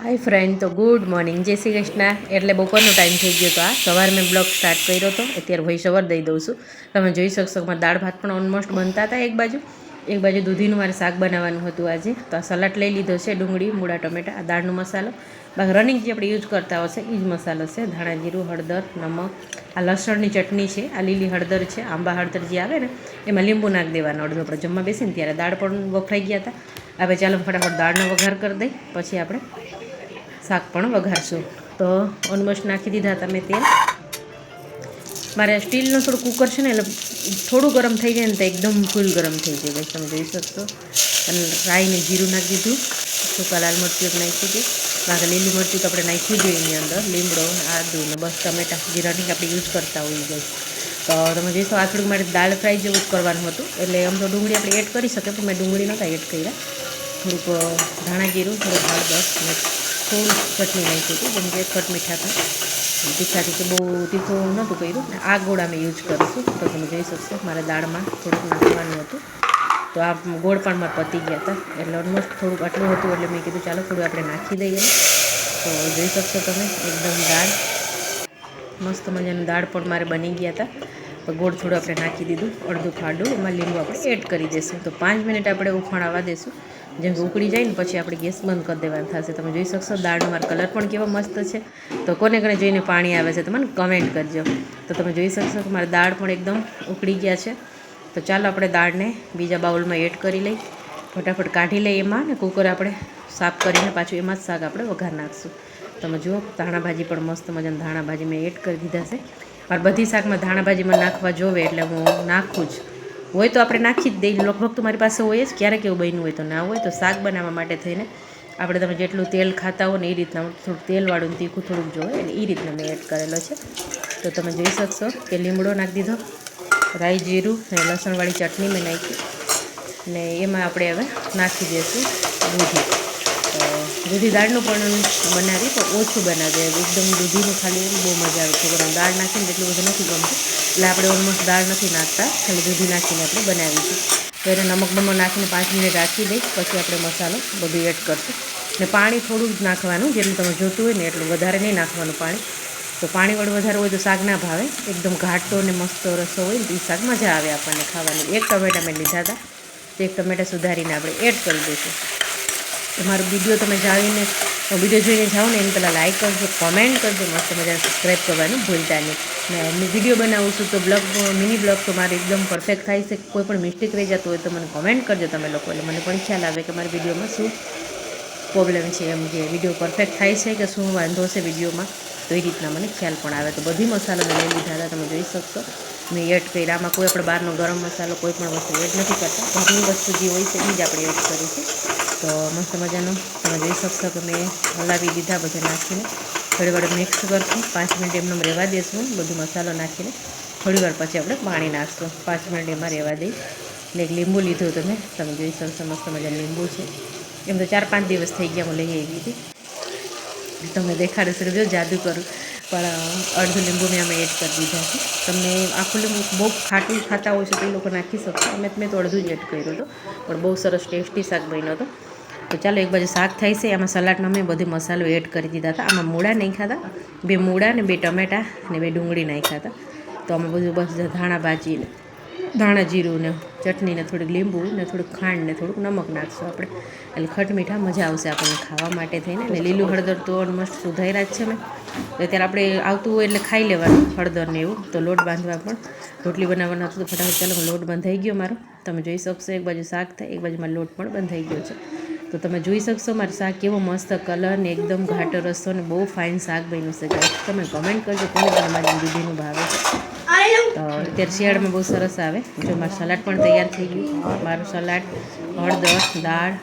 હાય friend, તો good morning, જય શ્રી કૃષ્ણ. એટલે બપોરનો ટાઈમ થઈ ગયો તો આ સવારે મેં બ્લોગ સ્ટાર્ટ કર્યો હતો. અત્યારે વોઇસ ઓવર દઈ દઉં છું. તમે જોઈ શકશો મારા દાળ ભાત પણ ઓલમોસ્ટ બનતા હતા. એક બાજુ દૂધીનું મારે શાક બનાવવાનું હતું આજે. તો આ સલાડ લઈ લીધો છે, ડુંગળી, મૂળા, ટમેટા, આ દાળનો મસાલો. બાકી રનિંગ જે આપણે યુઝ કરતા હશે એ જ મસાલો છે. ધાણા જીરું, હળદર, નમક, આ લસણની ચટણી છે, આ લીલી હળદર છે, આંબા હળદર જે આવે ને એમાં લીંબુ નાખી દેવાનું. અડધો આપણે જમવા બેસીને ત્યારે દાળ પણ વફરાઈ ગયા હતા. હવે ચાલો ફટાફટ દાળનો વઘાર કરી દઈ, પછી આપણે શાક પણ વઘારશું. તો ઓલમોસ્ટ નાખી દીધા તમે તેલ. મારે સ્ટીલનું થોડું કુકર છે ને, એટલે થોડું ગરમ થઈ જાય ને તો એકદમ ફૂલ ગરમ થઈ જાય. બસ તમે જોઈ શકશો. અને રાઈને જીરું નાખી દીધું, સૂકા લાલ મરચું એક નાખી દીધું. બાકી લીલી મરચું તો આપણે નાખ્યું જોઈએ એની અંદર, લીમડો, આદુ ને બસ ટમેટા જે રનિંગ આપણે યુઝ કરતા હોઈએ જાય. તો તમે જોઈશો આ થોડુંક મારે દાળ ફ્રાય જેવું જ કરવાનું હતું, એટલે આમ તો ડુંગળી આપણે એડ કરી શકીએ, પણ મેં ડુંગળી નહોતા એડ કર્યા. થોડુંક ધાણા જીરું, થોડુંક હળદર અને થોડું ચટણી નાખી હતી, જેમ કે ખટ મીઠા થાય તીખાથી, કે બહુ તીખું નહોતું કર્યું. આ ગોળ અમે યુઝ કરીશું. તો તમે જોઈ શકશો મારે દાળમાં થોડુંક નાખવાનું હતું. તો આ ગોળ પણ મારે પતી ગયા હતા, એટલે ઓલમોસ્ટ થોડુંક આટલું હતું, એટલે મેં કીધું ચાલો થોડું આપણે નાખી દઈએ. તો જોઈ શકશો તમે એકદમ દાળ મસ્ત મજાની દાળ પણ મારે બની ગયા હતા. તો ગોળ થોડું આપણે નાખી દીધું, અડધું ખાડું, એમાં લીંબુ આપણે એડ કરી દઈશું. તો 5 મિનિટ આપણે ઉફાળવા દઈશું. જેમ કે ઉકળી જાય ને પછી આપણે ગેસ બંધ કરી દેવાનું થશે. તમે જોઈ શકશો દાળનો મારો કલર પણ કેવો મસ્ત છે. તો કોને કોને જોઈને પાણી આવે છે તો મને કમેન્ટ કરજો. તો તમે જોઈ શકશો કે મારી દાળ પણ એકદમ ઉકળી ગયા છે. તો ચાલો આપણે દાળને બીજા બાઉલમાં એડ કરી લઈ, ફટાફટ કાઢી લઈએ એમાં, ને કુકર આપણે સાફ કરીને પાછું એમાં જ શાક આપણે વઘાર નાખશું. તમે જુઓ ધાણા ભાજી પણ મસ્ત મજાની ધાણા ભાજી મેં એડ કરી દીધા છે. મારે બધી શાકમાં ધાણા ભાજીમાં નાખવા જોવે એટલે હું નાખું જ. હોય તો આપણે નાખી જ દઈએ, લગભગ તો મારી પાસે હોય જ. ક્યારેક એવું બન્યું હોય તો ના હોય તો શાક બનાવવા માટે થઈને આપણે તમે જેટલું તેલ ખાતા હો ને એ રીતના થોડુંક તેલવાળું તીખું થોડુંક જોઈએ, એટલે એ રીતના મેં એડ કરેલો છે. તો તમે જોઈ શકશો કે લીમડો નાખી દીધો, રાઈ જીરું ને લસણવાળી ચટણી મેં નાખી, ને એમાં આપણે હવે નાખી દઈશું દૂધી. તો દૂધી દાળનું પણ બનાવી, પણ ઓછું બનાવીએ, એકદમ દૂધીનું ખાલી બહુ મજા આવે છે. ગરમ દાળ નાખીને એટલું બધું નથી ગમતું, એટલે આપણે ઓલમોસ્ટ દાળ નથી નાખતા, ખાલી દૂધી નાખીને આપણે બનાવીશું. તો એને નમક નાખીને 5 મિનિટ રાખી દઈ, પછી આપણે મસાલો બધું એડ કરશું. ને પાણી થોડું જ નાખવાનું, જેટલું તમે જોતું હોય ને એટલું, વધારે નહીં નાખવાનું પાણી. તો પાણીવાળું વધારે હોય તો શાક ના ભાવે. એકદમ ઘાટો ને મસ્ત રસો હોય ને તો એ શાક મજા આવે આપણને ખાવાની. 1 ટમેટા મેં લીધા હતા, તો 1 ટમેટા સુધારીને આપણે એડ કરી દઈશું. તમારો વિડીયો તમે વિડીયો જોઈને જાઓ ને એને પહેલાં લાઇક કરજો, કોમેન્ટ કરજો, મસ્ત મજાને સબસ્ક્રાઈબ કરવાનું ભૂલતા નહીં. ને હું વિડીયો બનાવું છું તો મિની બ્લોગ તો મારે એકદમ પરફેક્ટ થાય છે. કોઈ પણ મિસ્ટેક રહી જતું હોય તો મને કોમેન્ટ કરજો તમે લોકો, એટલે મને પણ ખ્યાલ આવે કે મારા વિડીયોમાં શું પ્રોબ્લેમ છે, એમ કે વિડીયો પરફેક્ટ થાય છે કે શું વાંધો છે વિડીયોમાં. તો એ રીતના મને ખ્યાલ પણ આવે. તો બધી મસાલો મેં લઈ લીધા હતા, તમે જોઈ શકશો. મેં એડ કર્યા, આમાં કોઈ આપણે બહારનો ગરમ મસાલો કોઈ પણ વસ્તુ એડ નથી કરતા. ઘરની વસ્તુ જે હોય છે એ જ આપણે એડ કરીશું. તો મસ્ત મજાનું તમે જોઈ શકશો કે મેં હલાવી દીધા, બધા નાખીને થોડી વાર મિક્સ કરશું. 5 મિનિટ એમને રહેવા દઈશું બધું મસાલો નાખીને. થોડી વાર પછી આપણે પાણી નાખશું. 5 મિનિટ એમાં રહેવા દઈ. ને એક લીંબુ લીધું તમે જોઈ શકશો, મસ્ત મજાનું લીંબુ છે. એમ તો 4-5 દિવસ થઈ ગયા હું લઈ આવી હતી. તમને દેખાડે જો જાદુ કરું, પણ અડધું લીંબુ મેં અમે એડ કરી દીધા છે. તમને આખું લીંબુ બહુ ખાટું ખાતા હોય છે તો એ લોકો નાખી શકશો. મેં તો અડધું જ એડ કર્યું હતું, પણ બહુ સરસ ટેસ્ટી શાક બન્યો હતો. તો ચાલો એક બાજુ શાક થાય છે, આમાં સલાડમાં મેં બધી મસાલો એડ કરી દીધા હતા. આમાં મૂળા નાખ્યા હતા, 2 મૂળા ને 2 ટમેટા ને 2 ડુંગળી નાખ્યા હતા. તો આમાં બધું બસ ધાણા ભાજી ને ધાણા જીરું ને ચટણી ને થોડીક લીંબુ ને થોડુંક ખાંડ ને થોડુંક નમક નાખશું આપણે, એટલે ખટ મીઠા મજા આવશે આપણને ખાવા માટે થઈને. ને લીલું હળદર તો ઓલમોસ્ટ સુધાર્યા જ છે મેં. અત્યારે આપણે આવતું હોય એટલે ખાઈ લેવાનું હળદર ને એવું. તો લોટ બાંધવા પણ રોટલી બનાવવાનો હતો, તો ફટાફટ ચાલો લોટ બંધાઈ ગયો મારો. તમે જોઈ શકશો એક બાજુ શાક થાય, એક બાજુ મારો લોટ પણ બંધાઈ ગયો છે. તો તમે જોઈ શકશો મારું શાક કેવો મસ્ત કલર ને એકદમ ઘાટો રસ્તો ને બહુ ફાઇન શાક બન્યું છે. તમે કમેન્ટ કરજો કોને તમારી દૂધીનું ભાવે છે. તો અત્યારે શિયાળામાં બહુ સરસ આવે. જો મારું સલાડ પણ તૈયાર થઈ ગયું. મારું સલાડ, હળદર, દાળ